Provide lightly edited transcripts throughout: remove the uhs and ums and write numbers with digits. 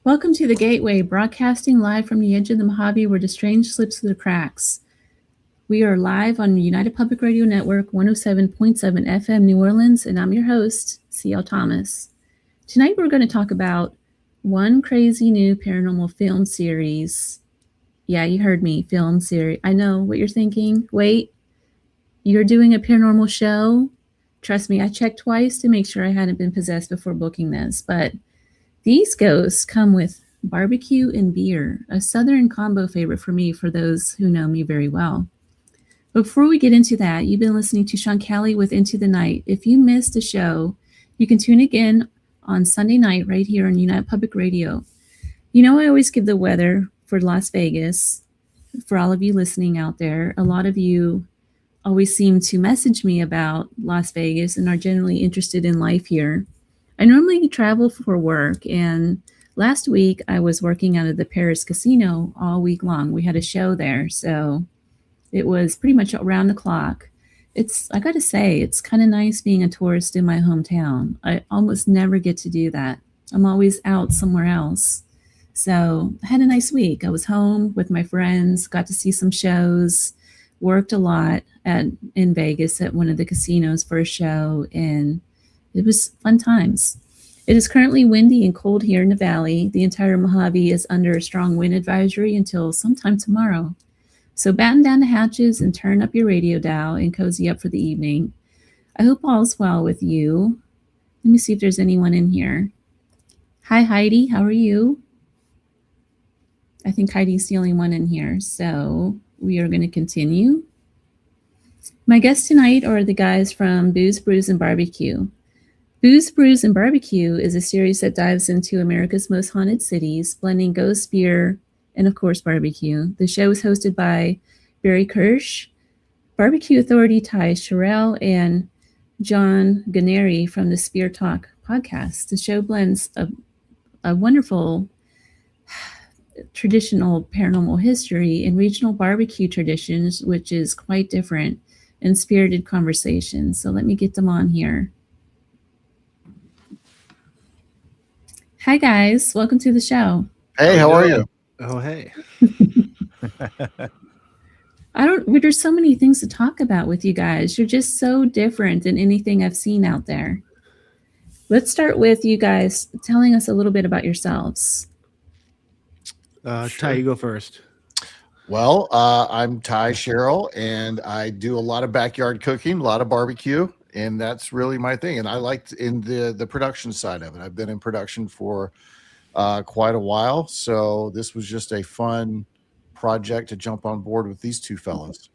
Welcome to The Gateway, broadcasting live from the edge of the Mojave where the strange slips through the cracks. We are live on United Public Radio Network 107.7 FM New Orleans, and I'm your host, C.L. Thomas. Tonight we're going to talk about one crazy new paranormal film series. Yeah, you heard me, film series. I know what you're thinking. Wait, you're doing a paranormal show? Trust me, I checked twice to make sure I hadn't been possessed before booking this, but these ghosts come with barbecue and beer, a Southern combo favorite for me for those who know me very well. But before we get into that, you've been listening to Sean Kelly with Into the Night. If you missed a show, you can tune again on Sunday night right here on United Public Radio. You know, I always give the weather for Las Vegas. For all of you listening out there, a lot of you always seem to message me about Las Vegas and are generally interested in life here. I normally travel for work, and last week I was working out of the Paris casino all week long. We had a show there, so it was pretty much around the clock. I got to say, it's kind of nice being a tourist in my hometown. I almost never get to do that. I'm always out somewhere else. So I had a nice week. I was home with my friends, got to see some shows, worked a lot in Vegas at one of the casinos for a show, and it was fun times. It is currently windy and cold here in the valley. The entire Mojave is under a strong wind advisory until sometime tomorrow. So batten down the hatches and turn up your radio dial and cozy up for the evening. I hope all's well with you. Let me see if there's anyone in here. Hi, Heidi. How are you? I think Heidi's the only one in here. So we are going to continue. My guests tonight are the guys from Booze, Brews and BBQ. Booze, Brews, and BBQ is a series that dives into America's most haunted cities, blending ghost beer and, of course, barbecue. The show is hosted by Barry Kerch, barbecue authority Ty Sherrell, and John Guarnieri from the Spear Talk podcast. The show blends a wonderful traditional paranormal history and regional barbecue traditions, which is quite different, and spirited conversations. So let me get them on here. Hi, guys. Welcome to the show. Hey, how are you? Oh, hey. There's so many things to talk about with you guys. You're just so different than anything I've seen out there. Let's start with you guys telling us a little bit about yourselves. Sure. Ty, you go first. Well, I'm Ty Sherrell, and I do a lot of backyard cooking, a lot of barbecue. And that's really my thing. And I liked in the production side of it. I've been in production for quite a while. So this was just a fun project to jump on board with these two fellows.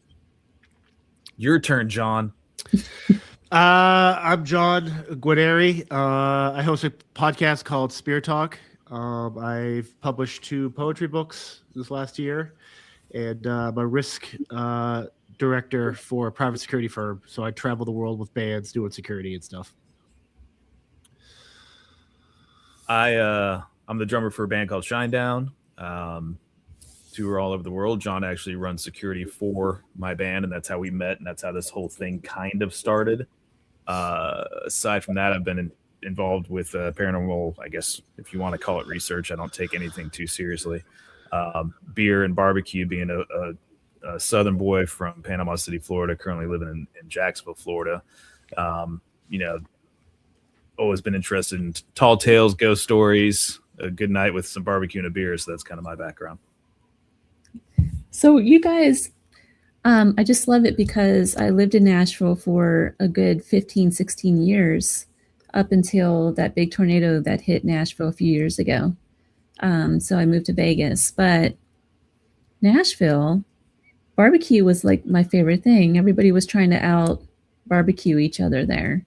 Your turn, John. I'm John Guarnieri. I host a podcast called Spear Talk. I've published 2 poetry books this last year. And I'm a risk director for a private security firm, so I travel the world with bands doing security and stuff. I'm the drummer for a band called Shinedown. Tour all over the world. John actually runs security for my band, and that's how we met, and that's how this whole thing kind of started. Aside from that, I've been involved with paranormal, I guess, if you want to call it research. I don't take anything too seriously. Beer and barbecue, being a Southern boy from Panama City, Florida, currently living in Jacksonville, Florida. Always been interested in tall tales, ghost stories, a good night with some barbecue and a beer. So that's kind of my background. So you guys, I just love it because I lived in Nashville for a good 15, 16 years up until that big tornado that hit Nashville a few years ago. So I moved to Vegas, but Nashville, barbecue was like my favorite thing. Everybody was trying to out barbecue each other there.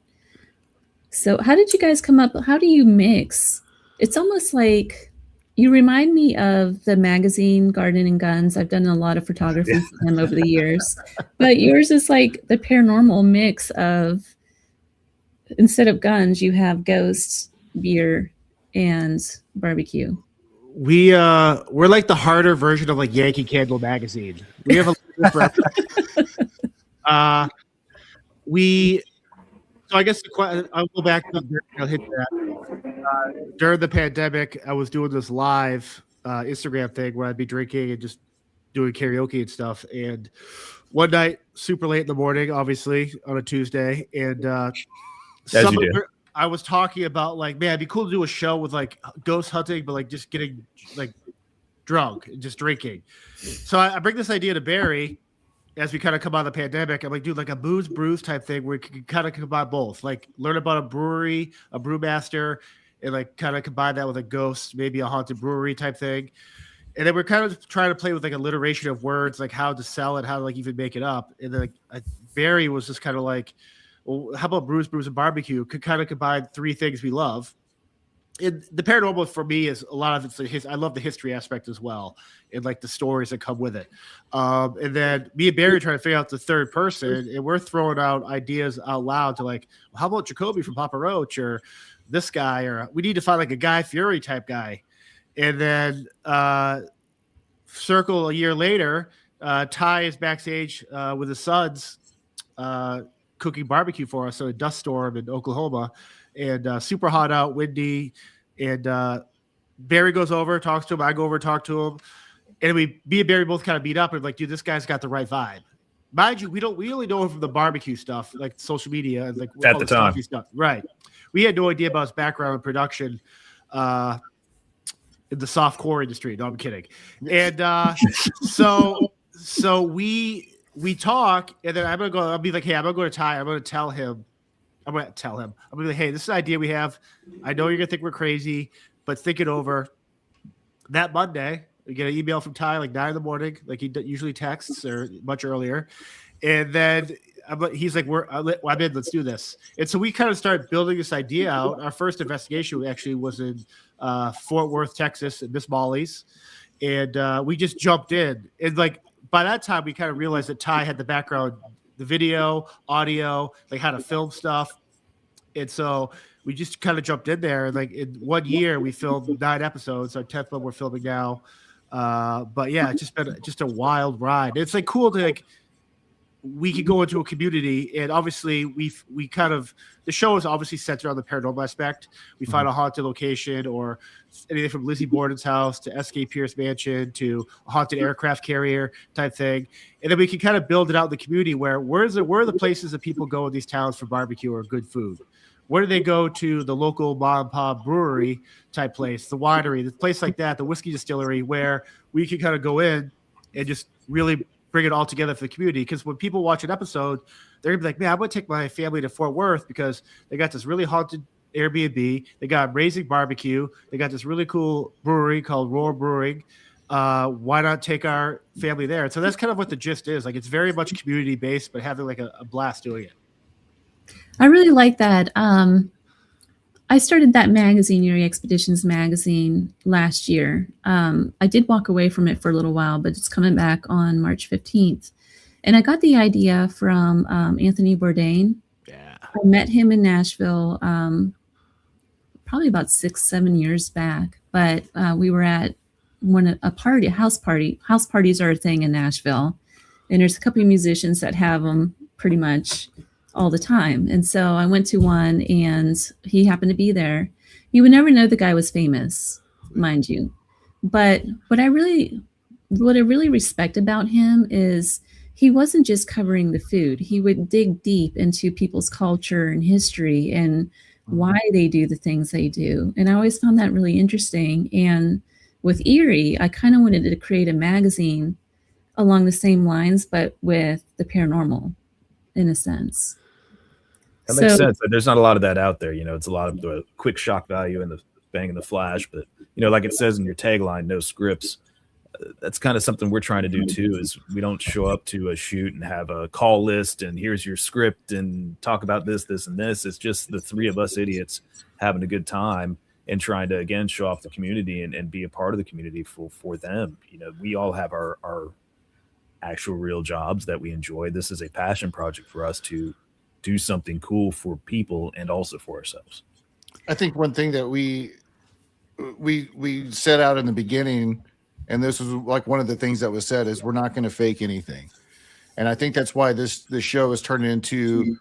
So how did you guys come up? How do you mix? It's almost like you remind me of the magazine Garden and Guns. I've done a lot of photography for them over the years, but yours is like the paranormal mix of, instead of guns, you have ghosts, beer, and barbecue. We're like the harder version of like Yankee Candle magazine. We have a we So I guess I'll go back to I'll hit that. During the pandemic, I was doing this live Instagram thing where I'd be drinking and just doing karaoke and stuff. And one night, super late in the morning, obviously on a Tuesday, and I was talking about like, man, it'd be cool to do a show with like ghost hunting, but like just getting like drunk and just drinking. So I bring this idea to Barry as we kind of come out of the pandemic. I'm like, dude, like a booze brews type thing where we can kind of combine both, like learn about a brewery, a brewmaster, and like kind of combine that with a ghost, maybe a haunted brewery type thing. And then we're kind of trying to play with like alliteration of words, like how to sell it, how to like even make it up. And then like Barry was just kind of like, well, how about Brews and BBQ? Could kind of combine three things we love. And the paranormal for me is a lot of it's I love the history aspect as well, and like the stories that come with it. And then me and Barry are trying to figure out the third person, and we're throwing out ideas out loud to like, well, how about Jacoby from Papa Roach, or this guy, or we need to find like a Guy Fieri type guy. And then circle a year later, Ty is backstage with his sons cooking barbecue for us. So a dust storm in Oklahoma, and super hot out, windy. And Barry goes over, talks to him. I go over, talk to him. And me and Barry both kind of beat up and like, dude, this guy's got the right vibe. Mind you, we only know him from the barbecue stuff, like social media and like at the time stuff. Right. We had no idea about his background in production. In the soft core industry. No, I'm kidding. And so we talk, and then I'll be like, hey, I'm gonna go to Ty. I'm gonna tell him. I'm gonna be like, hey, this is an idea we have. I know you're gonna think we're crazy, but think it over. That Monday, we get an email from Ty like 9 a.m, like he usually texts, or much earlier. And then he's like, I'm in, let's do this. And so we kind of started building this idea out. Our first investigation actually was in Fort Worth, Texas, at Miss Molly's. And we just jumped in. And like by that time, we kind of realized that Ty had the background, the video, audio, like how to film stuff. And so we just kind of jumped in there. And like in 1 year, we filmed 9 episodes. Our 10th one we're filming now. But yeah, it's just been just a wild ride. It's like cool to like, we could go into a community, and obviously we kind of, the show is obviously centered on the paranormal aspect. We find a haunted location, or anything from Lizzie Borden's house to S.K. Pierce Mansion to a haunted aircraft carrier type thing. And then we can kind of build it out in the community where are the places that people go in these towns for barbecue or good food? Where do they go to the local mom and pop brewery type place, the winery, the place like that, the whiskey distillery, where we can kind of go in and just really bring it all together for the community? Because when people watch an episode, they're gonna be like, man, I'm gonna take my family to Fort Worth because they got this really haunted Airbnb, they got amazing barbecue, they got this really cool brewery called Roar Brewing. Why not take our family there? So that's kind of what the gist is. Like, it's very much community based, but having like a blast doing it. I really like that. I started that magazine, Eerie Expeditions magazine, last year. I did walk away from it for a little while, but it's coming back on March 15th. And I got the idea from Anthony Bourdain. Yeah. I met him in Nashville probably about 6-7 years back. But we were at a house party. House parties are a thing in Nashville. And there's a couple of musicians that have them pretty much all the time. And so I went to one, and he happened to be there. You would never know the guy was famous, mind you. But what I really respect about him is he wasn't just covering the food. He would dig deep into people's culture and history and why they do the things they do. And I always found that really interesting. And with Eerie, I kind of wanted to create a magazine along the same lines, but with the paranormal, in a sense. That makes sense. There's not a lot of that out there. You know, it's a lot of the quick shock value and the bang and the flash. But, you know, like it says in your tagline, no scripts. That's kind of something we're trying to do too, is we don't show up to a shoot and have a call list and here's your script and talk about this, this, and this. It's just the three of us idiots having a good time and trying to, again, show off the community and be a part of the community for them. You know, we all have our actual real jobs that we enjoy. This is a passion project for us to do something cool for people and also for ourselves. I think one thing that we set out in the beginning, and this was like one of the things that was said, is we're not going to fake anything. And I think that's why this show is turning into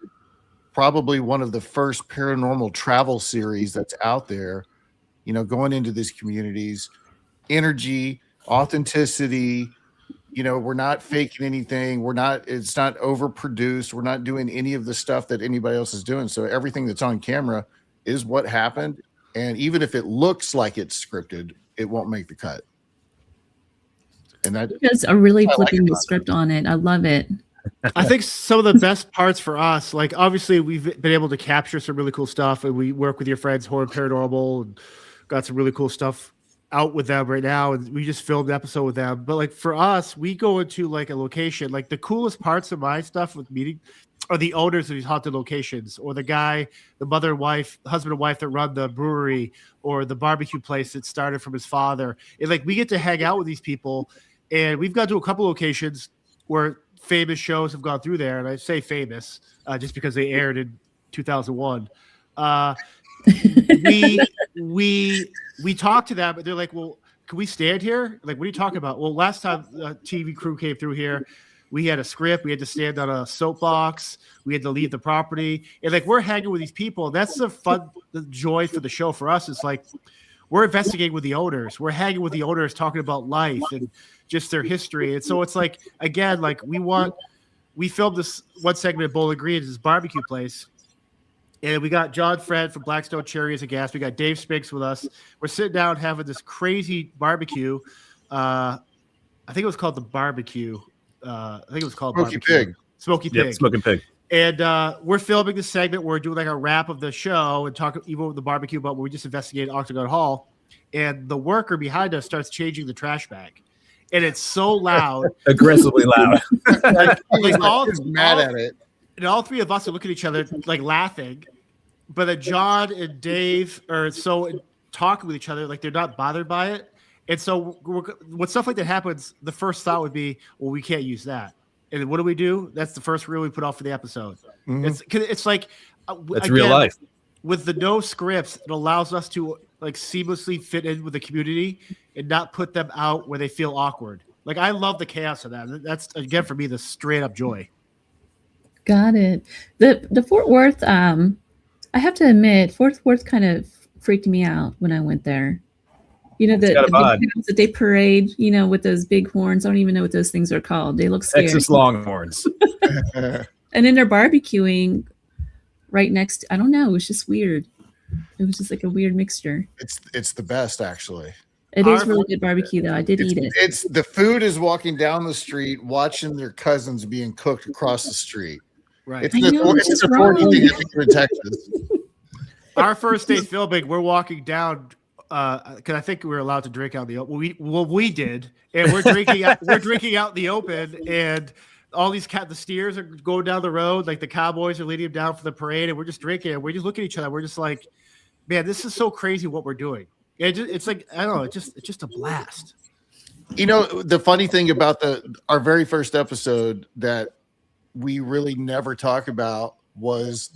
probably one of the first paranormal travel series that's out there, you know, going into these communities, energy, authenticity, you know, we're not faking anything. It's not overproduced. We're not doing any of the stuff that anybody else is doing. So everything that's on camera is what happened. And even if it looks like it's scripted, it won't make the cut. And that You guys are really flipping the script on it. I love it. I think some of the best parts for us, like obviously we've been able to capture some really cool stuff, and we work with your friends, Horror and Paranormal, and got some really cool stuff out with them right now. And we just filmed an episode with them. But like for us, we go into like a location, like the coolest parts of my stuff with meeting are the owners of these haunted locations, or the guy, the mother and wife, husband and wife that run the brewery, or the barbecue place that started from his father. And like we get to hang out with these people, and we've gone to a couple locations where famous shows have gone through there, and I say famous just because they aired in 2001. We talked to them, and they're like, "Well, can we stand here? Like, what are you talking about?" Well, last time the TV crew came through here, we had a script. We had to stand on a soapbox. We had to leave the property, and like we're hanging with these people. That's the fun, the joy for the show for us. It's like we're investigating with the owners. We're hanging with the owners, talking about life and just their history. And so it's like, again, like we filmed this one segment at Bowling Green, this barbecue place. And we got John Fred from Blackstone Cherry as a guest. We got Dave Spinks with us. We're sitting down having this crazy barbecue. I think it was called the barbecue. I think it was called Smoky barbecue. Pig. Smoky Pig. Yep, smoking pig. And we're filming the segment. We're doing like a wrap of the show and talk even with the barbecue about where we just investigated Octagon Hall. And the worker behind us starts changing the trash bag. And it's so loud. Aggressively loud. He's mad at it. And all three of us are looking at each other like laughing. But then John and Dave are so talking with each other like they're not bothered by it. And so when stuff like that happens, the first thought would be, well, we can't use that. And what do? That's the first reel we put off for the episode. Mm-hmm. It's like that's again, real life. With the no scripts, it allows us to like seamlessly fit in with the community and not put them out where they feel awkward. Like I love the chaos of that. That's again for me the straight up joy. Got it. The Fort Worth, I have to admit, Fort Worth kind of freaked me out when I went there. You know, the day parade, you know, with those big horns. I don't even know what those things are called. They look scary. Texas Longhorns. And then they're barbecuing right next. I don't know. It was just weird. It was just like a weird mixture. It's the best, actually. It is really good barbecue, though. I did eat it. It's the food is walking down the street, watching their cousins being cooked across the street. Right. It's the 40 thing in Texas. Our first day filming, we're walking down because I think we were allowed to drink out in the open. We did, and we're drinking out in the open, and all these the steers are going down the road, like the cowboys are leading them down for the parade, and we're just drinking, and we just look at each other. We're just like, man, this is so crazy what we're doing. It's like I don't know, it's just a blast. You know, the funny thing about our very first episode that we really never talk about was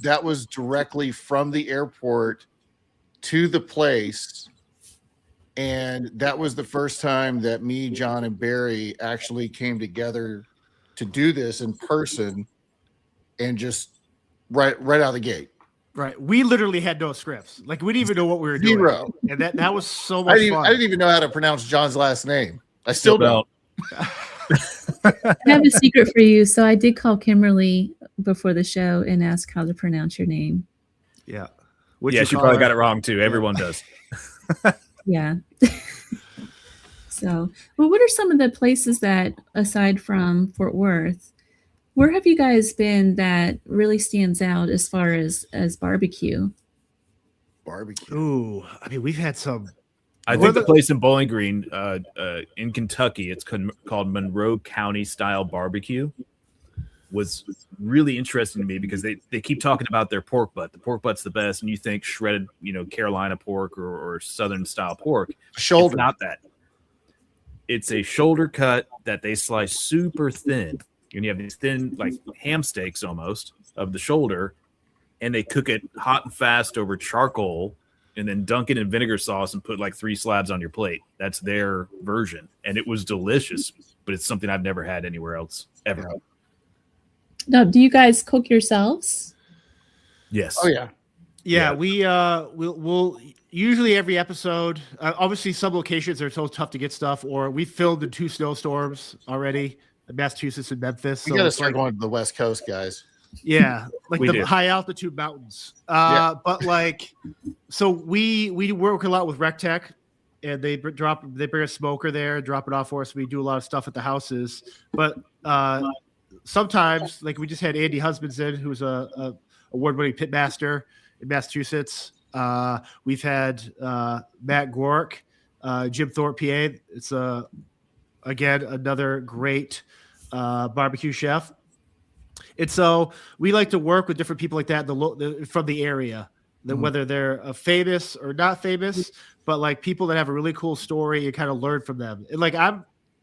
directly from the airport to the place. And that was the first time that me, John, and Barry actually came together to do this in person and just right out of the gate. Right. We literally had no scripts. Like we didn't even know what we were doing. Zero. And that was so much fun. I didn't even know how to pronounce John's last name. I still don't. I have a secret for you. So I did call Kimberly before the show and ask how to pronounce your name. Yeah. She probably got it wrong too. Everyone does. Yeah. So, well, what are some of the places that, aside from Fort Worth, where have you guys been that really stands out as far as barbecue? Barbecue. Ooh, I mean, we've had some. I think the place in Bowling Green, in Kentucky, it's called Monroe County Style Barbecue, was really interesting to me because they keep talking about their pork butt. The pork butt's the best, and you think shredded, Carolina pork or Southern style pork. Shoulder. It's not that. It's a shoulder cut that they slice super thin. And you have these thin, like ham steaks almost of the shoulder, and they cook it hot and fast over charcoal and then dunk it in vinegar sauce and put like 3 slabs on your plate. That's their version. And it was delicious, but it's something I've never had anywhere else ever. Now, do you guys cook yourselves? Yes. Oh yeah. Yeah, we'll usually every episode. Obviously, some locations are so tough to get stuff, or we filmed in 2 snowstorms already, in Massachusetts and Memphis. We So got to it's start like, going to the West Coast, guys. yeah, like We the do. high altitude mountains. Yeah. But like, so we work a lot with RecTech, and they bring a smoker there, drop it off for us. We do a lot of stuff at the houses, but sometimes, like we just had Andy Husbandson, who's a award-winning pitmaster in Massachusetts. We've had Matt Gork, Jim Thorpe, PA. It's again another great barbecue chef. And so we like to work with different people like that from the area, whether they're famous or not famous, but like people that have a really cool story and kind of learn from them. And like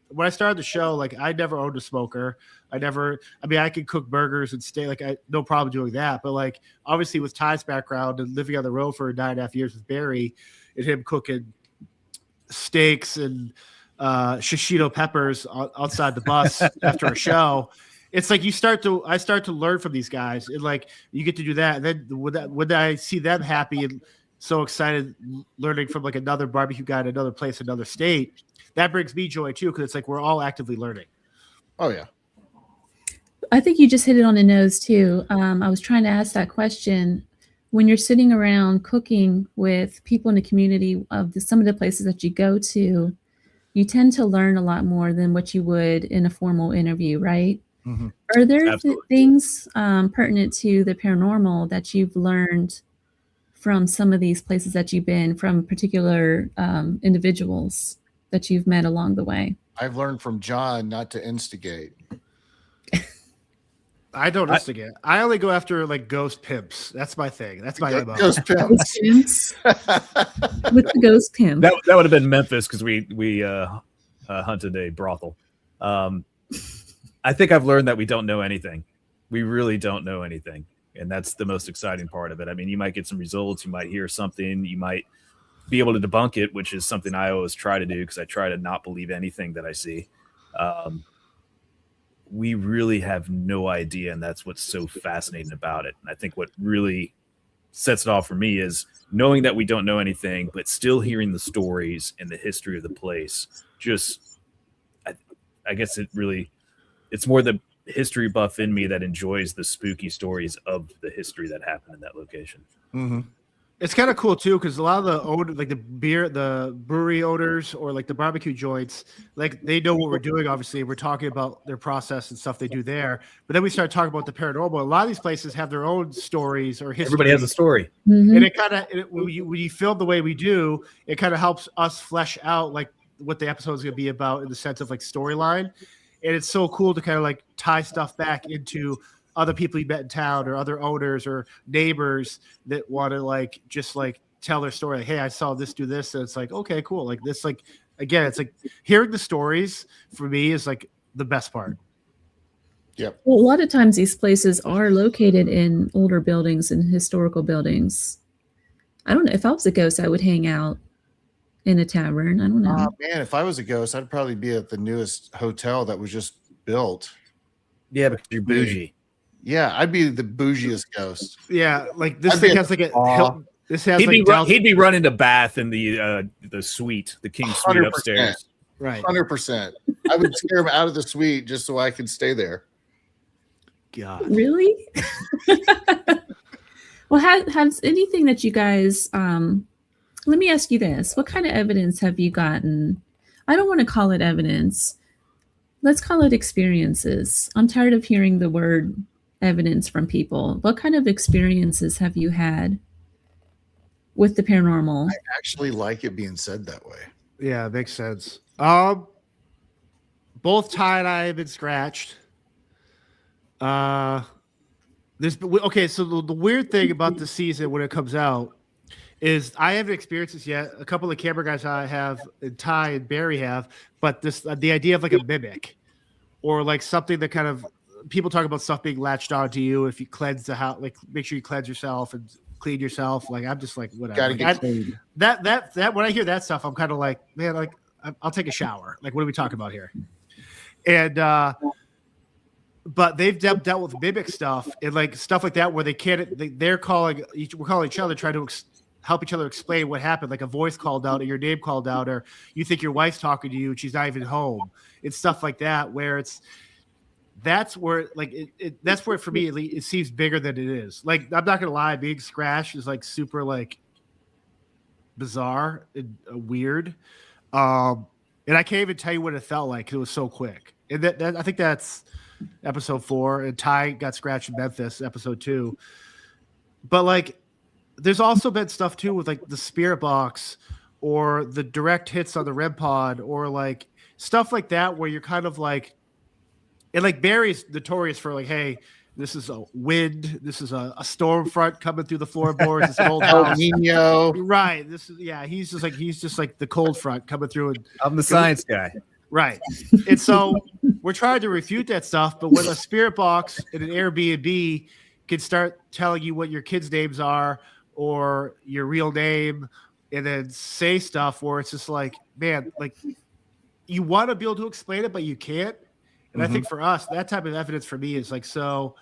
when I started the show, like I never owned a smoker. I could cook burgers and stay, like no problem doing that. But like obviously with Ty's background and living on the road for 9.5 years with Barry and him cooking steaks and shishito peppers outside the bus after a show, it's like I start to learn from these guys, and like you get to do that. And then when I see them happy and so excited learning from like another barbecue guy in another place, another state, that brings me joy too, because it's like we're all actively learning. Oh yeah. I think you just hit it on the nose too. I was trying to ask that question. When you're sitting around cooking with people in the community of some of the places that you go to, you tend to learn a lot more than what you would in a formal interview, right? Mm-hmm. Are there Absolutely. things pertinent to the paranormal that you've learned from some of these places that you've been, from particular individuals that you've met along the way? I've learned from John not to instigate. I don't instigate. I only go after like ghost pimps. That's my thing. That's my MO. Ghost pimps. Ghost pimps? With the ghost pimp. That would have been Memphis because we hunted a brothel. I think I've learned that we don't know anything. We really don't know anything. And that's the most exciting part of it. I mean, you might get some results. You might hear something. You might be able to debunk it, which is something I always try to do because I try to not believe anything that I see. We really have no idea, and that's what's so fascinating about it. And I think what really sets it off for me is knowing that we don't know anything, but still hearing the stories and the history of the place. Just, I guess it's more the history buff in me that enjoys the spooky stories of the history that happened in that location. Mm-hmm. It's kind of cool too, because a lot of the odor, like the brewery owners or like the barbecue joints, like they know what we're doing. Obviously, we're talking about their process and stuff they do there. But then we start talking about the paranormal. A lot of these places have their own stories or history. Everybody has a story. Mhm. And it kind of when you film the way we do, it kind of helps us flesh out like what the episode is going to be about in the sense of like storyline. And it's so cool to kind of like tie stuff back into other people you met in town or other owners or neighbors that want to like just like tell their story. Like, hey, I saw this do this. And it's like, okay, cool. Like this, like, again, it's like hearing the stories for me is like the best part. Yep. Well, a lot of times these places are located in older buildings and historical buildings. I don't know. If I was a ghost, I would hang out in a tavern. I don't know. Man, if I was a ghost, I'd probably be at the newest hotel that was just built. Yeah, because you're bougie. Yeah, I'd be the bougiest ghost. Yeah, like this I'd thing be has like a Hilton. this has He'd like be running to Bath in the suite, the King suite 100%. upstairs. right. 100%. I would scare him out of the suite just so I could stay there. God. Really? Well, has anything that you guys, let me ask you this. What kind of evidence have you gotten? I don't want to call it evidence. Let's call it experiences. I'm tired of hearing the word evidence from people. What kind of experiences have you had with the paranormal? I actually like it being said that way. Yeah, makes sense. Both Ty and I have been scratched. Okay, so the weird thing about the season when it comes out is I haven't experienced this yet. A couple of camera guys I have, and Ty and Barry have, but the idea of like a mimic or like something that kind of people talk about stuff being latched onto you if you cleanse the house, like make sure you cleanse yourself and clean yourself. Like I'm just like whatever. Gotta get Like, clean. that when I hear that stuff, I'm kind of like, man, like I'll take a shower. Like what are we talking about here? And but they've dealt with mimic stuff and like stuff like that where they can't. We're calling each other, trying to help each other explain what happened. Like a voice called out, or your name called out, or you think your wife's talking to you and she's not even home. It's stuff like that where that's where that's where for me it seems bigger than it is. Like I'm not gonna lie, being scratched is like super like bizarre and weird. And I can't even tell you what it felt like. It was so quick. And that I think that's episode 4. And Ty got scratched in Memphis, episode 2. But like, there's also been stuff too with like the spirit box or the direct hits on the REM pod or like stuff like that where you're kind of like, and like Barry's notorious for like, hey, this is a wind. This is a storm front coming through the floorboards. It's an old house. Nino. Right. He's just like the cold front coming through. And I'm the science guy. Right. And so we're trying to refute that stuff. But when a spirit box in an Airbnb can start telling you what your kids' names are or your real name and then say stuff where it's just like, man, like you want to be able to explain it, but you can't. And I think for us, that type of evidence for me is like, so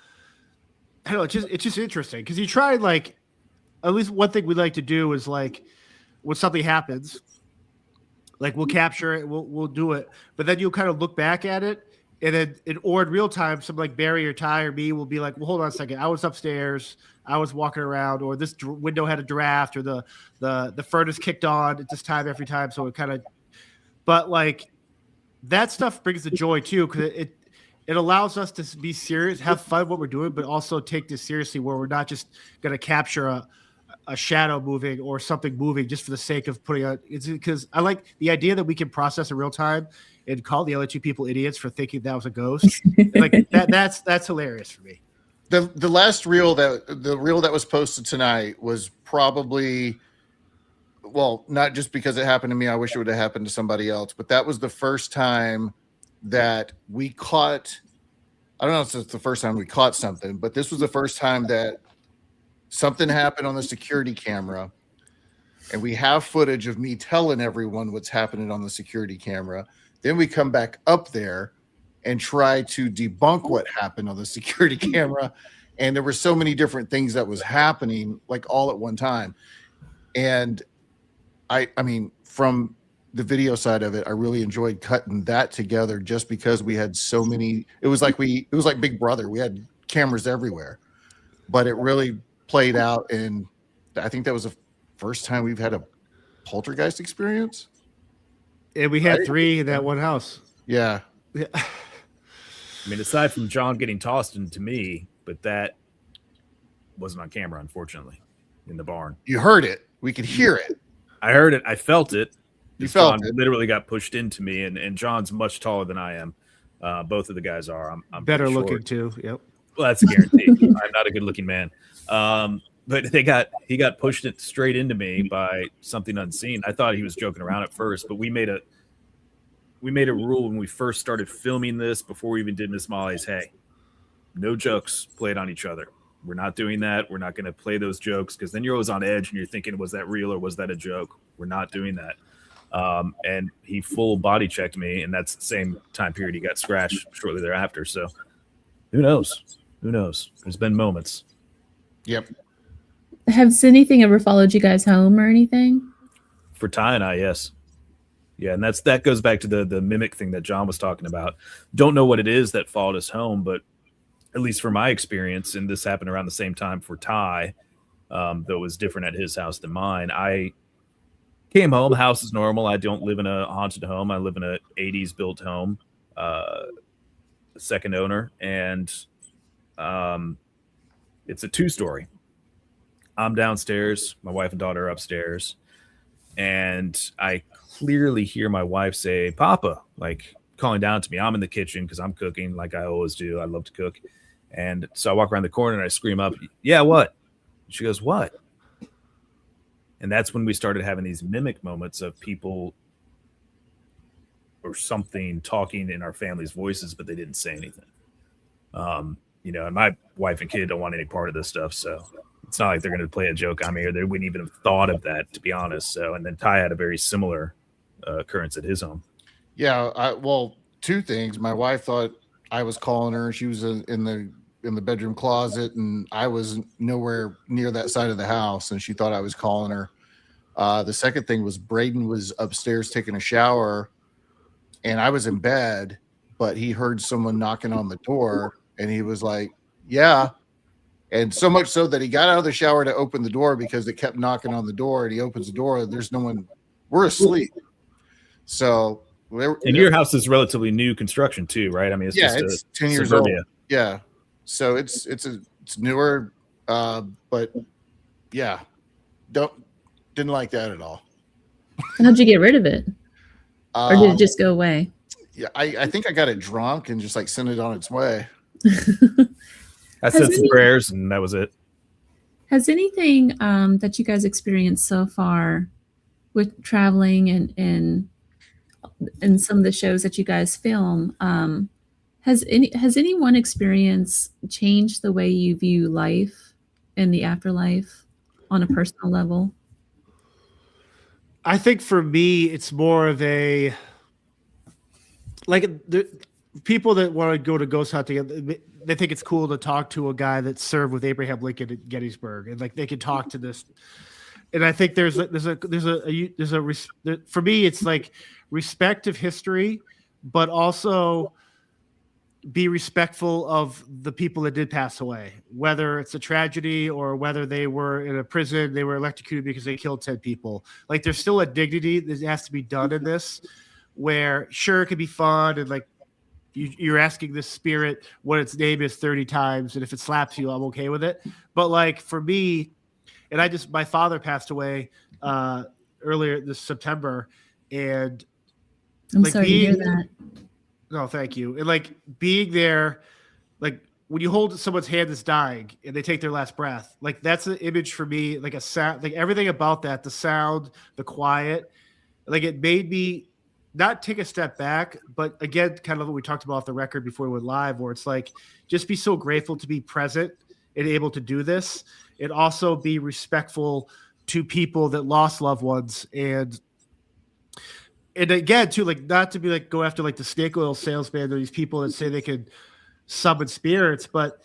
I don't know, it's just interesting because you try like, at least one thing we like to do is like when something happens, like we'll capture it, we'll do it, but then you'll kind of look back at it and then in real time, some like Barry or Ty or me will be like, well, hold on a second. I was upstairs. I was walking around, or this window had a draft, or the furnace kicked on at this time every time. So it kind of, but like, that stuff brings the joy too, because it allows us to be serious, have fun what we're doing, but also take this seriously, where we're not just going to capture a shadow moving or something moving just for the sake of putting out. It's because I like the idea that we can process in real time and call the other two people idiots for thinking that was a ghost. Like that's hilarious for me. The last reel that was posted tonight was probably. Well, not just because it happened to me. I wish it would have happened to somebody else. But that was the first time that we caught. I don't know if it's the first time we caught something, but this was the first time that something happened on the security camera. And we have footage of me telling everyone what's happening on the security camera. Then we come back up there and try to debunk what happened on the security camera. And there were so many different things that was happening, like all at one time. And I mean, from the video side of it, I really enjoyed cutting that together just because we had so many. It was like Big Brother. We had cameras everywhere, but it really played out. And I think that was the first time we've had a poltergeist experience. And we had 3 in that one house. Yeah. I mean, aside from John getting tossed into me, but that wasn't on camera, unfortunately, in the barn. You heard it. We could hear it. I heard it. I felt it. You felt John it. Literally got pushed into me, and John's much taller than I am. Both of the guys are. I'm better pretty looking short. too. Yep. Well, that's a guarantee. I'm not a good looking man. But he got pushed it straight into me by something unseen. I thought he was joking around at first, but we made a rule when we first started filming this, before we even did Miss Molly's. Hey, no jokes played on each other. We're not doing that. We're not going to play those jokes, because then you're always on edge and you're thinking, was that real or was that a joke? We're not doing that. And he full body checked me, and that's the same time period he got scratched shortly thereafter. So who knows? Who knows? There's been moments. Yep. Has anything ever followed you guys home or anything? For Ty and I, yes. Yeah, and that goes back to the mimic thing that John was talking about. Don't know what it is that followed us home, but at least for my experience, and this happened around the same time for Ty, though it was different at his house than mine. I came home, house is normal. I don't live in a haunted home. I live in a 80s built home, second owner, and it's a 2-story. I'm downstairs, my wife and daughter are upstairs, and I clearly hear my wife say, "Papa," like calling down to me. I'm in the kitchen because I'm cooking like I always do. I love to cook. And so I walk around the corner and I scream up, "Yeah, what?" She goes, "What?" And that's when we started having these mimic moments of people or something talking in our family's voices, but they didn't say anything. And my wife and kid don't want any part of this stuff. So it's not like they're going to play a joke on me, or they wouldn't even have thought of that, to be honest. So, and then Ty had a very similar occurrence at his home. Yeah. Well, 2 things. My wife thought I was calling her. She was in the bedroom closet, and I was nowhere near that side of the house, and she thought I was calling her. The second thing was Braden was upstairs taking a shower, and I was in bed, but he heard someone knocking on the door, and he was like, yeah. And so much so that he got out of the shower to open the door because it kept knocking on the door, and he opens the door. There's no one. We're asleep. So, and your house is relatively new construction too, right? I mean, it's 10 years old. Yeah. So it's newer, but yeah, didn't like that at all. How'd you get rid of it? Or did it just go away? Yeah, I think I got it drunk and just like sent it on its way. I said some prayers and that was it. Has anything that you guys experienced so far with traveling and some of the shows that you guys film, has any one experience changed the way you view life and the afterlife on a personal level? I think for me, it's more of a the people that want to go to ghost hunting, they think it's cool to talk to a guy that served with Abraham Lincoln at Gettysburg, and like they can talk to this. And I think there's for me, it's like respect of history, but also be respectful of the people that did pass away, whether it's a tragedy or whether they were in a prison, they were electrocuted because they killed 10 people. Like there's still a dignity that has to be done in this, where sure, it can be fun. And like you're asking this spirit what its name is 30 times. And if it slaps you, I'm okay with it. But like for me, and my father passed away earlier this September, and I'm sorry to hear that. No, thank you. And like being there, like when you hold someone's hand that's dying and they take their last breath, like that's an image for me, like a sound, like everything about that, the sound, the quiet, like it made me not take a step back, but again, kind of what we talked about off the record before we went live, where it's like, just be so grateful to be present and able to do this. And also be respectful to people that lost loved ones. And again, too, like not to be like go after like the snake oil salesman or these people that say they can summon spirits, but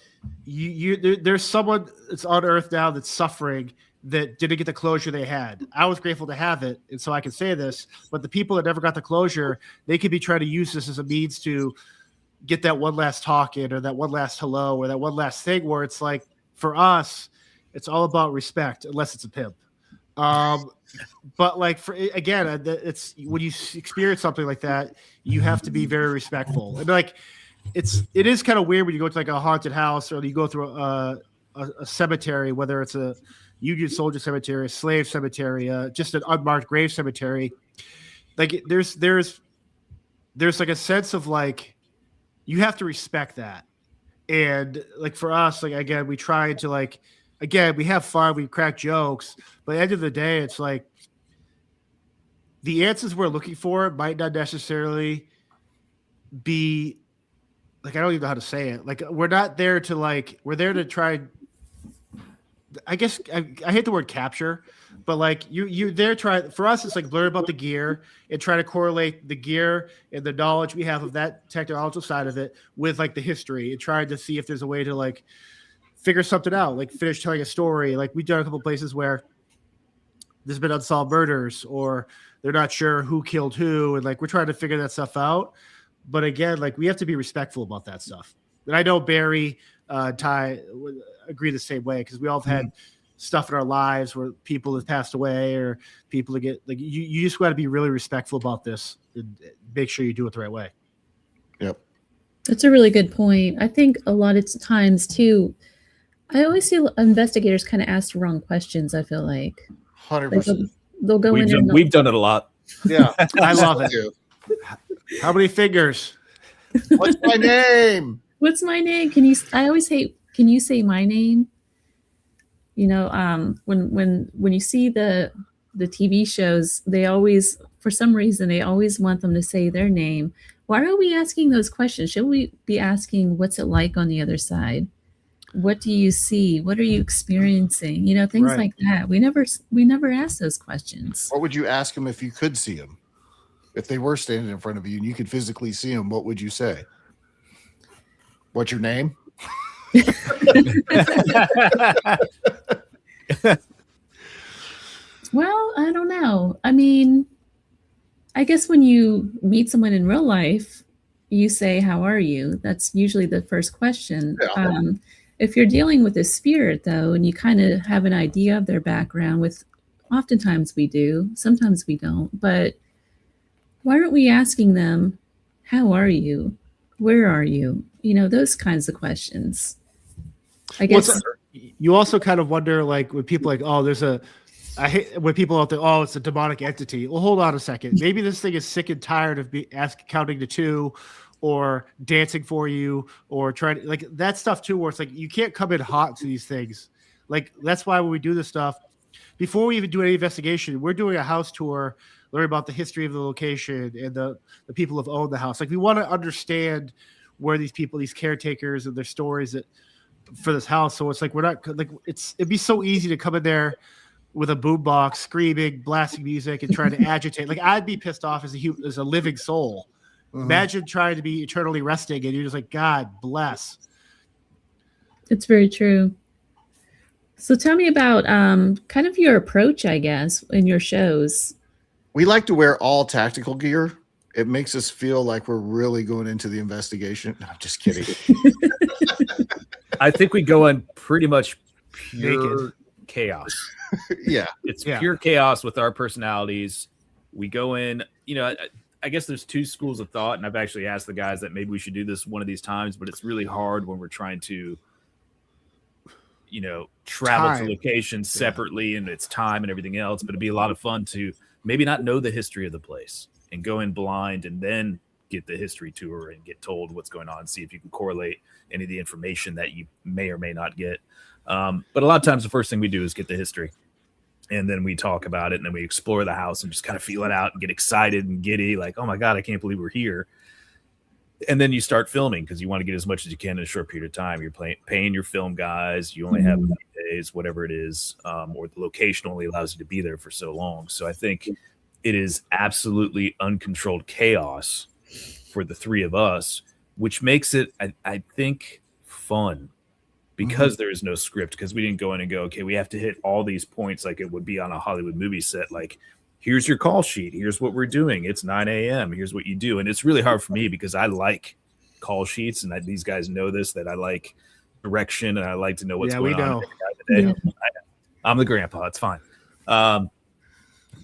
there's someone that's on earth now that's suffering that didn't get the closure they had. I was grateful to have it, and so I can say this, but the people that never got the closure, they could be trying to use this as a means to get that one last talk in, or that one last hello, or that one last thing, where it's like, for us, it's all about respect, unless it's a pimp. But like it's when you experience something like that, you have to be very respectful. And like it is kind of weird when you go to like a haunted house, or you go through a cemetery, whether it's a Union soldier cemetery, a slave cemetery, just an unmarked grave cemetery. Like there's like a sense of like you have to respect that. And like for us, like again, we try to like, again, we have fun, we crack jokes, but at the end of the day, it's like the answers we're looking for might not necessarily be like, I don't even know how to say it. Like, we're not there to like, we're there to try. I guess I hate the word capture, but like you're there for us, it's like learn about the gear and try to correlate the gear and the knowledge we have of that technological side of it with like the history, and trying to see if there's a way to like figure something out, like finish telling a story. Like we've done a couple places where there's been unsolved murders, or they're not sure who killed who, and like we're trying to figure that stuff out. But again, like we have to be respectful about that stuff. And I know Barry, Ty would agree the same way, because we all have had stuff in our lives where people have passed away, or people that get like you just got to be really respectful about this and make sure you do it the right way. Yep. That's a really good point. I think a lot of times too, I always see investigators kind of ask the wrong questions. I feel like 100%. They'll go We've done it a lot. Yeah. I love it. How many fingers? What's my name? What's my name? I always say, can you say my name? You know, when you see the TV shows, they always, for some reason, they always want them to say their name. Why are we asking those questions? Should we be asking, what's it like on the other side? What do you see? What are you experiencing? You know, things Right. like that. We never ask those questions. What would you ask them if you could see them? If they were standing in front of you and you could physically see them, what would you say? What's your name? Well, I don't know. I mean, I guess when you meet someone in real life, you say, "How are you?" That's usually the first question. Yeah. If you're dealing with a spirit, though, and you kind of have an idea of their background, with oftentimes we do, sometimes we don't, but why aren't we asking them, "How are you? Where are you?" You know, those kinds of questions. I guess. You also kind of wonder, like, when people like, oh, I hate when people out there, oh, it's a demonic entity. Well, hold on a second. Maybe this thing is sick and tired of counting to 2 or dancing for you or trying to, like, that stuff too, where it's like, you can't come in hot to these things. Like, that's why when we do this stuff, before we even do any investigation, we're doing a house tour, learn about the history of the location and the people who have owned the house. Like, we want to understand where these people, these caretakers and their stories for this house. So it's like, we're not like, it'd be so easy to come in there with a boombox, screaming, blasting music, and trying to agitate. Like, I'd be pissed off as a living soul. Mm-hmm. Imagine trying to be eternally resting, and you're just like, God bless. It's very true. So tell me about kind of your approach, I guess, in your shows. We like to wear all tactical gear. It makes us feel like we're really going into the investigation. No, I'm just kidding. I think we go in pretty much pure chaos. Yeah. It's pure chaos with our personalities. We go in, you know, I guess there's 2 schools of thought, and I've actually asked the guys that maybe we should do this one of these times, but it's really hard when we're trying to, you know, travel to locations separately, and it's time and everything else. But it'd be a lot of fun to maybe not know the history of the place and go in blind and then get the history tour and get told what's going on, see if you can correlate any of the information that you may or may not get. But a lot of times the first thing we do is get the history, and then we talk about it, and then we explore the house and just kind of feel it out and get excited and giddy, like, oh my God, I can't believe we're here. And then you start filming because you want to get as much as you can in a short period of time. You're paying your film guys. You only have a few days, whatever it is, or the location only allows you to be there for so long. So I think it is absolutely uncontrolled chaos for the 3 of us, which makes it, I think, fun because there is no script, because we didn't go in and go, okay, we have to hit all these points like it would be on a Hollywood movie set. Like, here's your call sheet. Here's what we're doing. It's 9 a.m. Here's what you do. And it's really hard for me because I like call sheets, and these guys know this, that I like direction and I like to know what's going on. Yeah. I'm the grandpa. It's fine.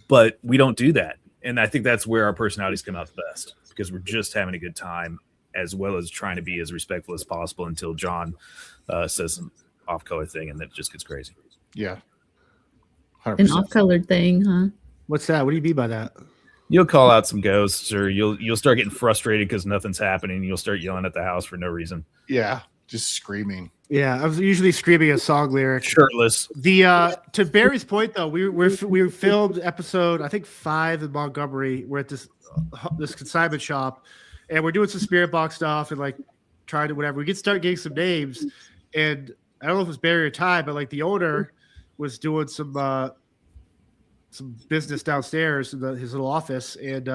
But we don't do that. And I think that's where our personalities come out the best, because we're just having a good time, as well as trying to be as respectful as possible until John says some off-color thing, and then it just gets crazy. Yeah. 100%. An off-colored thing, huh? What's that? What do you mean by that? You'll call out some ghosts, or you'll start getting frustrated because nothing's happening. You'll start yelling at the house for no reason. Yeah, just screaming. Yeah, I was usually screaming a song lyric. Shirtless. To Barry's point, though, we filmed episode, I think 5 in Montgomery. We're at this consignment shop, and we're doing some spirit box stuff and like trying to whatever. We start getting some names, and I don't know if it was Barry or Ty, but like the owner was doing some business downstairs in his little office, and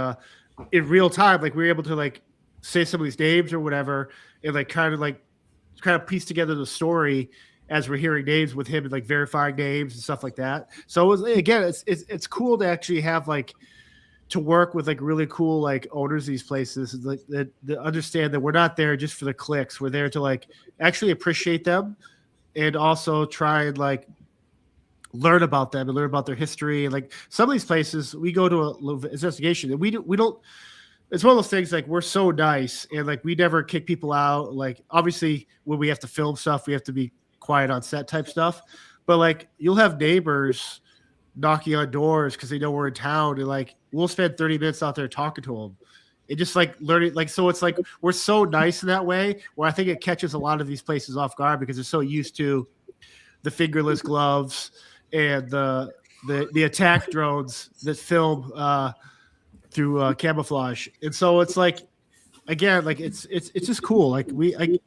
in real time, like we were able to like say some of these names or whatever, and like kind of piece together the story as we're hearing names with him and like verifying names and stuff like that. So it was, again, it's cool to actually have like to work with like really cool like owners of these places, like that understand that we're not there just for the clicks. We're there to like actually appreciate them, and also try and like learn about them and learn about their history. And like some of these places, we go to a little investigation, and we don't. It's one of those things like we're so nice, and like we never kick people out. Like obviously when we have to film stuff, we have to be quiet on set type stuff. But like you'll have neighbors knocking on doors because they know we're in town, and like we'll spend 30 minutes out there talking to them. It just like learning, like, so it's like we're so nice in that way, where I think it catches a lot of these places off guard because they're so used to the fingerless gloves and the attack drones that film through camouflage. And so it's like, again, like it's just cool. Like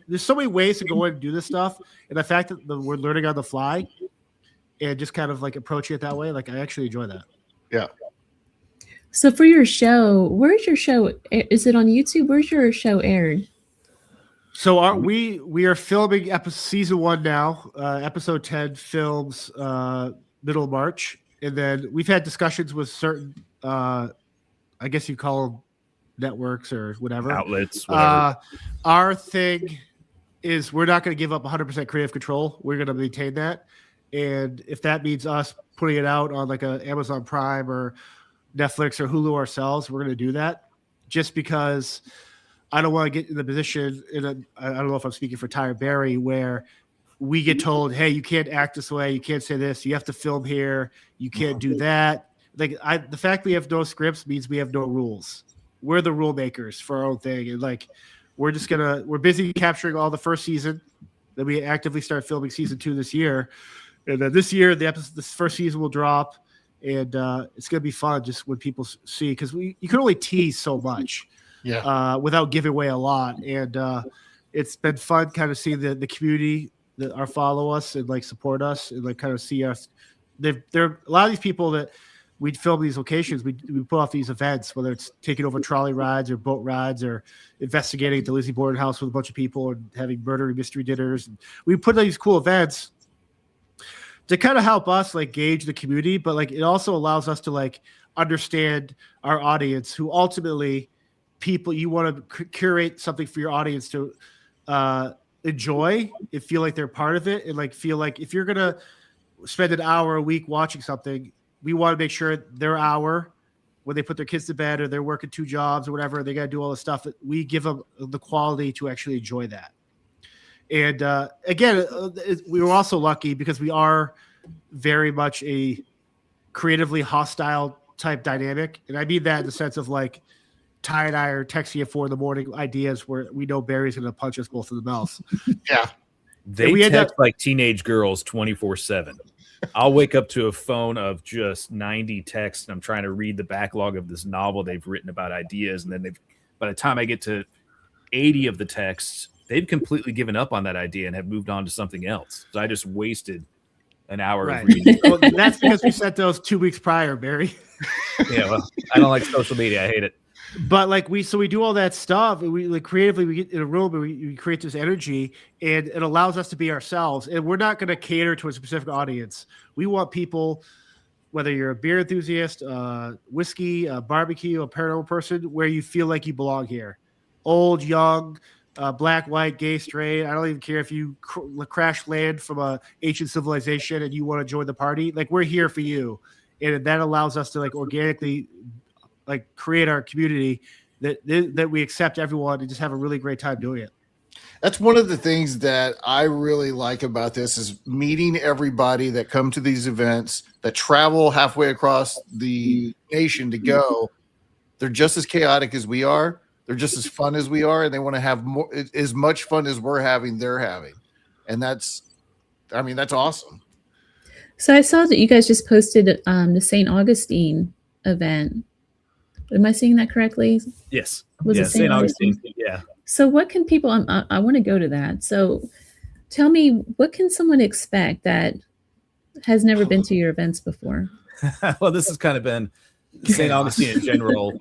there's so many ways to go in and do this stuff, and the fact that we're learning on the fly and just kind of like approaching it that way, like I actually enjoy that. Yeah. So for your show, where's your show? Is it on YouTube? Where's your show aired? So we are filming season 1 now. Episode 10 films middle of March, and then we've had discussions with certain, I guess you call them networks or whatever, outlets, whatever. Our thing is we're not going to give up 100% creative control. We're going to maintain that, and if that means us putting it out on like a Amazon Prime or Netflix or Hulu ourselves, we're going to do that. Just because I don't want to get in the position, I don't know if I'm speaking for Ty or Barry, where we get told, hey, you can't act this way, you can't say this, you have to film here, you can't do that. Like the fact we have no scripts means we have no rules. We're the rule makers for our own thing. And like we're busy capturing all the first season. Then we actively start filming season 2 this year. And then this year, this first season will drop. And it's going to be fun just when people see, because you can only tease so much without giving away a lot. And it's been fun kind of seeing the community that follow us and like support us and like kind of see us. There are a lot of these people that we film these locations. We put off these events, whether it's taking over trolley rides or boat rides or investigating at the Lizzie Borden house with a bunch of people and having murder and mystery dinners. And we put on these cool events to kind of help us like gauge the community, but like it also allows us to like understand our audience, who ultimately people you want to curate something for your audience to enjoy and feel like they're part of it, and like feel like if you're gonna spend an hour a week watching something, we want to make sure their hour when they put their kids to bed or they're working 2 jobs or whatever, they got to do all the stuff, that we give them the quality to actually enjoy that. And again, we were also lucky because we are very much a creatively hostile type dynamic. And I mean that in the sense of like Ty and I are texting at 4 a.m. ideas where we know Barry's going to punch us both in the mouth. Yeah. They text like teenage girls 24/7. I'll wake up to a phone of just 90 texts, and I'm trying to read the backlog of this novel they've written about ideas. And then by the time I get to 80 of the texts, they've completely given up on that idea and have moved on to something else. So I just wasted an hour of reading. Well, that's because we sent those 2 weeks prior, Barry. Yeah, well, I don't like social media. I hate it. But like we do all that stuff, and we like creatively we get in a room and we create this energy, and it allows us to be ourselves. And we're not going to cater to a specific audience. We want people, whether you're a beer enthusiast, whiskey, barbecue, a paranormal person, where you feel like you belong here. Old, young, black, white, gay, straight. I don't even care if you crash land from a ancient civilization and you want to join the party. Like we're here for you, and that allows us to like organically like create our community that we accept everyone and just have a really great time doing it. That's one of the things that I really like about this is meeting everybody that come to these events, that travel halfway across the nation to go. They're just as chaotic as we are. They're just as fun as we are, and they want to have more, as much fun as we're having, they're having. And that's awesome. So I saw that you guys just posted the St. Augustine event. Am I saying that correctly? Yes. Was it St. Augustine? Yeah. So what can people, I want to go to that. So tell me, what can someone expect that has never been to your events before? Well, this has kind of been St. Augustine in general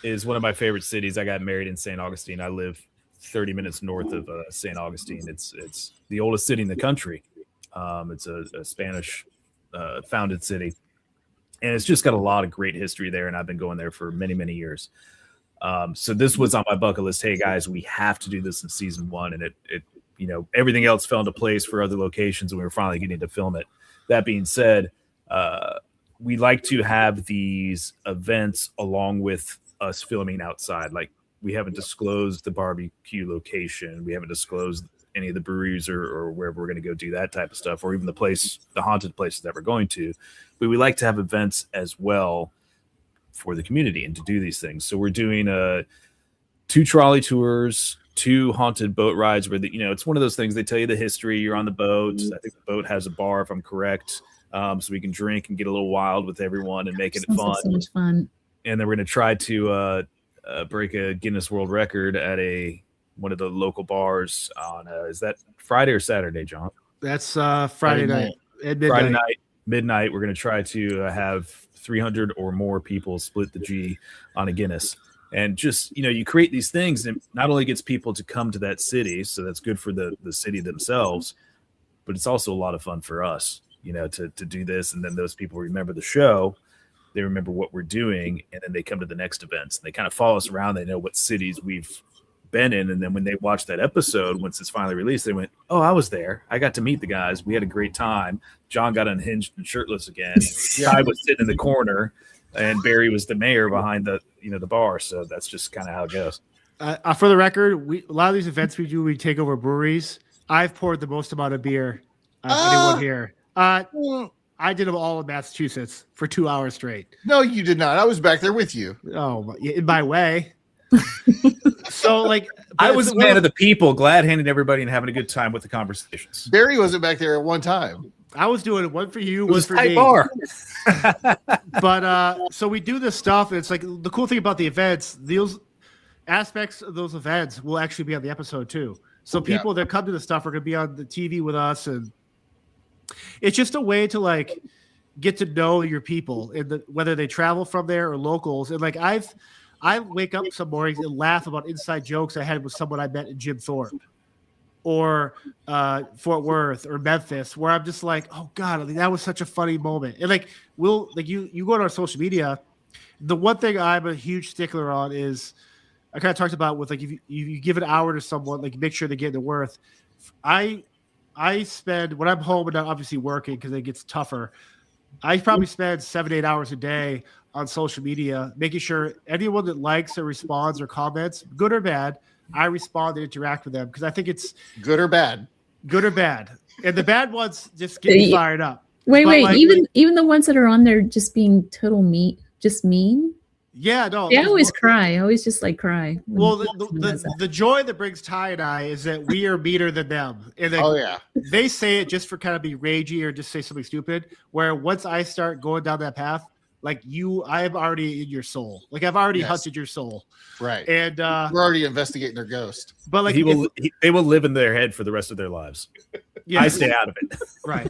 is one of my favorite cities. I got married in St. Augustine. I live 30 minutes north of St. Augustine. It's the oldest city in the country. It's a Spanish founded city. And it's just got a lot of great history there, and I've been going there for many, many years. So this was on my bucket list. Hey guys, we have to do this in season 1, and it everything else fell into place for other locations, and we were finally getting to film it. That being said, we like to have these events along with us filming outside. Like we haven't disclosed the barbecue location, we haven't disclosed any of the breweries or wherever we're going to go do that type of stuff, or even the haunted places that we're going to. But we like to have events as well for the community and to do these things. So we're doing 2 trolley tours, 2 haunted boat rides where it's one of those things. They tell you the history. You're on the boat. I think the boat has a bar, if I'm correct. So we can drink and get a little wild with everyone and make it fun. So much fun. And then we're going to try to break a Guinness World Record at one of the local bars on is that Friday or Saturday, John? That's Friday night at midnight. Friday night, midnight. We're going to try to have 300 or more people split the G on a Guinness. And just, you create these things, and not only gets people to come to that city, so that's good for the city themselves, but it's also a lot of fun for us, to do this. And then those people remember the show, they remember what we're doing, and then they come to the next events. They kind of follow us around. They know what cities we've been in. And then when they watch that episode, once it's finally released, they went, oh, I was there. I got to meet the guys. We had a great time. John got unhinged and shirtless again. I was sitting in the corner, and Barry was the mayor behind the bar. So that's just kind of how it goes. For the record, a lot of these events we do, we take over breweries. I've poured the most amount of beer of anyone here. I did them all in Massachusetts for 2 hours straight. No, you did not. I was back there with you. Oh, in my way. So, I was a man of the people, glad handing everybody and having a good time with the conversations. Barry wasn't back there at one time. I was doing one for you, it was one for me. Bar. But so we do this stuff, and it's like the cool thing about the events, those aspects of those events will actually be on the episode too. So people that come to the stuff are going to be on the TV with us, and it's just a way to get to know your people, and whether they travel from there or locals. And I wake up some mornings and laugh about inside jokes I had with someone I met in Jim Thorpe or Fort Worth or Memphis, where I'm just like, oh God, that was such a funny moment. And you go on our social media. The one thing I'm a huge stickler on is I kind of talked about with if you give an hour to someone, make sure they get their worth. I spend, when I'm home and not obviously working because it gets tougher, I probably spend 7-8 hours a day on social media, making sure anyone that likes or responds or comments, good or bad, I respond and interact with them because I think it's good or bad. And the bad ones just get me fired up. Wait, even the ones that are on there just being total mean. Yeah, no. They always cry. I always just cry. Well, the joy that brings Ty and I is that we are meaner than them. And they say it just for kind of be ragey or just say something stupid. Where once I start going down that path, I'm already in your soul. I've already hunted your soul. Right. And we're already investigating their ghost. But they will live in their head for the rest of their lives. Yeah. I stay out of it. Right.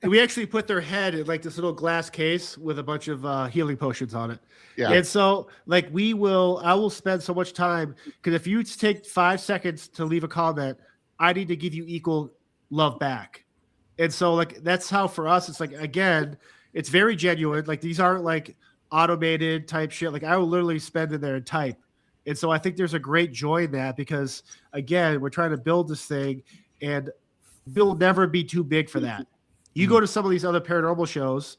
And we actually put their head in this little glass case with a bunch of healing potions on it. Yeah. And so I will spend so much time, because if you take 5 seconds to leave a comment, I need to give you equal love back. And so that's how for us, it's again, it's very genuine. These aren't automated type shit. I will literally spend in there and type. And so I think there's a great joy in that because again, we're trying to build this thing and we'll never be too big for that. You go to some of these other paranormal shows,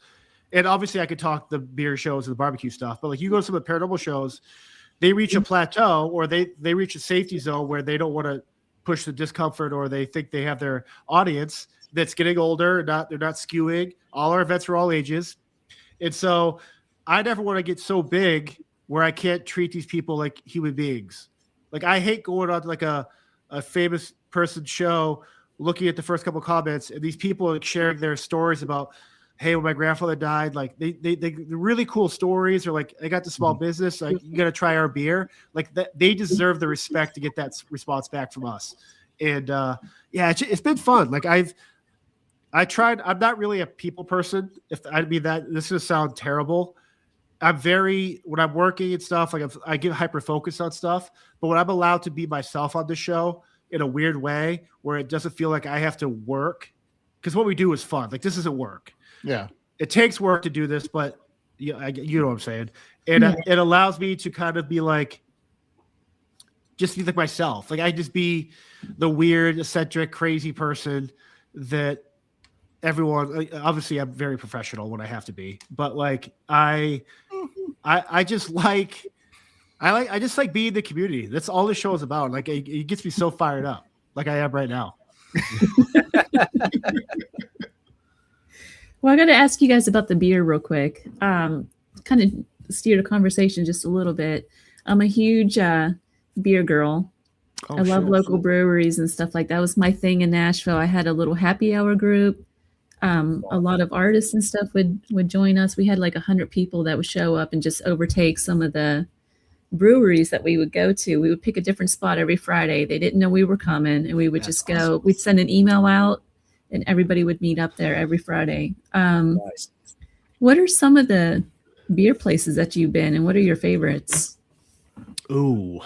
and obviously I could talk the beer shows and the barbecue stuff, but you go to some of the paranormal shows, they reach a plateau or they reach a safety zone where they don't want to push the discomfort, or they think they have their audience that's getting older. They're not skewing. All our events are all ages. And so I never want to get so big where I can't treat these people like human beings. I hate going on to a famous person show, looking at the first couple of comments, and these people sharing their stories about, hey, when my grandfather died, they really cool stories, or I got the small business, you got to try our beer. They deserve the respect to get that response back from us. And it's been fun. I tried. I'm not really a people person. If I mean that, this is gonna sound terrible. When I'm working and stuff, I get hyper focused on stuff. But when I'm allowed to be myself on the show in a weird way, where it doesn't feel like I have to work, because what we do is fun. This isn't work. Yeah, it takes work to do this, but you know what I'm saying. And it allows me to kind of be just be myself. I just be the weird, eccentric, crazy person that everyone. Obviously, I'm very professional when I have to be, but I just like being in the community. That's all this show is about. It gets me so fired up, like I am right now. Well, I got to ask you guys about the beer real quick. Kind of steer the conversation just a little bit. I'm a huge beer girl. I love local breweries and stuff like that. Was my thing in Nashville. I had a little happy hour group. A lot of artists and stuff would join us. We had 100 people that would show up and just overtake some of the breweries that we would go to. We would pick a different spot every Friday. They didn't know we were coming, and we would just go. Awesome. We'd send an email out, and everybody would meet up there every Friday. Nice. What are some of the beer places that you've been, and what are your favorites? Ooh.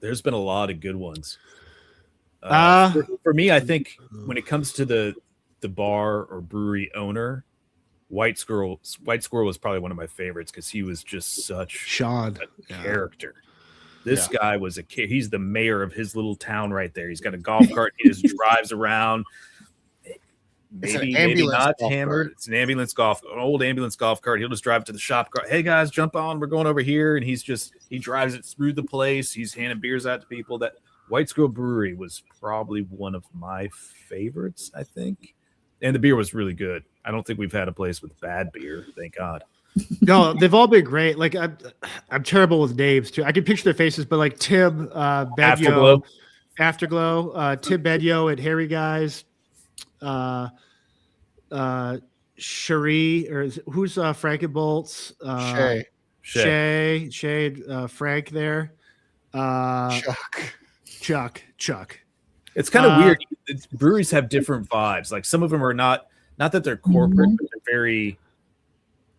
There's been a lot of good ones. For me, I think when it comes to the bar or brewery owner, White Squirrel was probably one of my favorites because he was just such a character. This guy was he's the mayor of his little town right there. He's got a golf cart. He just drives around. Maybe not hammered. It's an old ambulance golf cart. He'll just drive it to the shop. Hey guys, jump on. We're going over here. And he drives it through the place. He's handing beers out to people. That White Squirrel Brewery was probably one of my favorites, I think. And the beer was really good. I don't think we've had a place with bad beer. Thank God. No, they've all been great. Like I'm terrible with names too. I can picture their faces, but like Tim Bedyo, Afterglow, Tim Bedyo at Harry Guys. Cherie, or who's Frankenbolts? Shay, Frank there. Chuck. It's kind of weird. Breweries have different vibes. Like some of them are not that they're corporate, but they're very,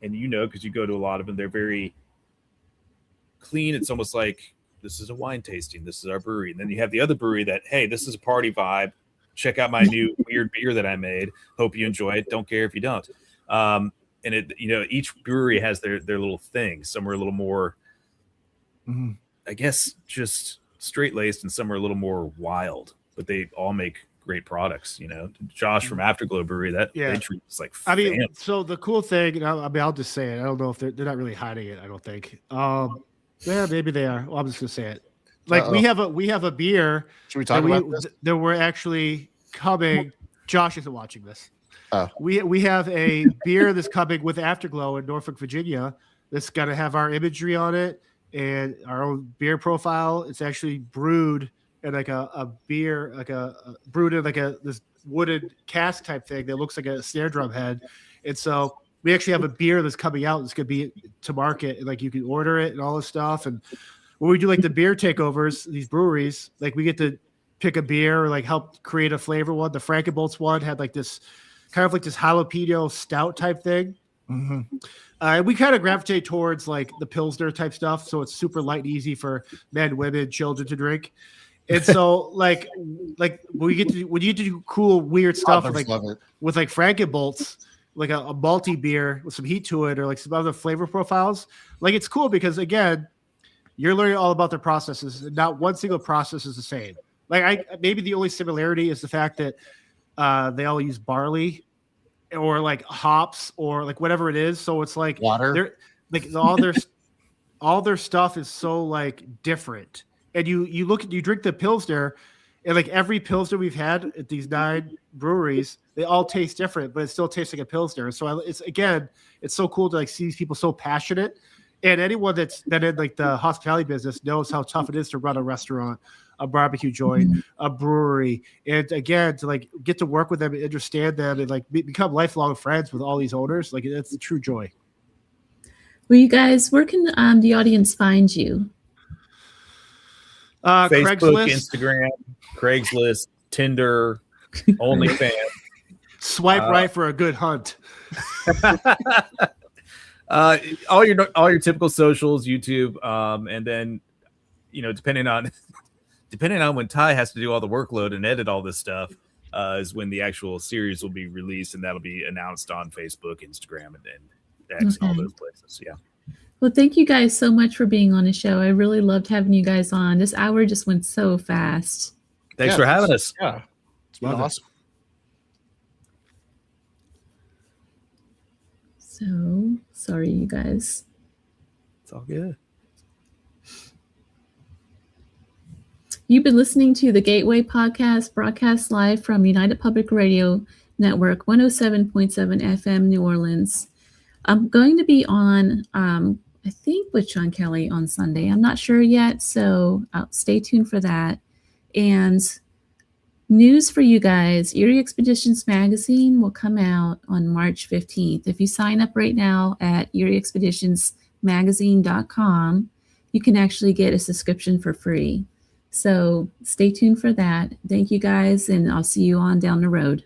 and because you go to a lot of them, they're very clean. It's almost like this is a wine tasting. This is our brewery. And then you have the other brewery that, hey, this is a party vibe. Check out my new weird beer that I made. Hope you enjoy it. Don't care if you don't. And each brewery has their little thing. Some are a little more, I guess, just straight laced, and some are a little more wild. But they all make great products. Josh from Afterglow Brewery, they treat us like. I mean, so the cool thing, I'll just say it. I don't know if they're not really hiding it. I don't think. Yeah, maybe they are. Well, I'm just gonna say it. Like we have a beer. Should we talk about this? That we're actually coming. Josh isn't watching this. We have a beer that's coming with Afterglow in Norfolk, Virginia. That's got to have our imagery on it and our own beer profile. It's actually brewed in like a beer, brewed in like this wooden cask type thing that looks like a snare drum head. And so we actually have a beer that's coming out. It's gonna be to market, and like you can order it and all this stuff. And when we do like the beer takeovers, these breweries, like we get to pick a beer or like help create a flavor one. The Frankenbolts one had like this kind of like this jalapeno stout type thing. We kind of gravitate towards like the Pilsner type stuff. So it's super light and easy for men, women, children to drink. And so like when you get to do cool, weird stuff with like Frankenbolts, like a malty beer with some heat to it or like some other flavor profiles, like it's cool because again, you're learning all about their processes, and not one single process is the same. Like maybe the only similarity is the fact that they all use barley or like hops or like whatever it is. So it's like water. They're like all their stuff is so like different. And you drink the Pilsner, and like every Pilsner we've had at these 9 breweries, they all taste different, but it still tastes like a Pilsner. So it's so cool to like see these people so passionate. And anyone that in like the hospitality business knows how tough it is to run a restaurant, a barbecue joint, a brewery, and again to like get to work with them and understand them and like become lifelong friends with all these owners. Like it's a true joy. Well, you guys, where can the audience find you? Facebook, Craigslist. Instagram, Craigslist, Tinder, OnlyFans. Swipe right for a good hunt. All your typical socials, YouTube, and then depending on when Ty has to do all the workload and edit all this stuff, is when the actual series will be released, and that'll be announced on Facebook, Instagram, and X, and all those places. Yeah. Well, thank you guys so much for being on the show. I really loved having you guys on. This hour just went so fast. Thanks for having us. Yeah, it's been awesome. So sorry, you guys. It's all good. You've been listening to the Gateway Podcast, broadcast live from United Public Radio Network, 107.7 FM, New Orleans. I'm going to be on, I think, with Sean Kelly on Sunday. I'm not sure yet, so stay tuned for that. And news for you guys, Eerie Expeditions magazine will come out on March 15th. If you sign up right now at eerieexpeditionsmagazine.com, you can actually get a subscription for free. So stay tuned for that. Thank you guys, and I'll see you on down the road.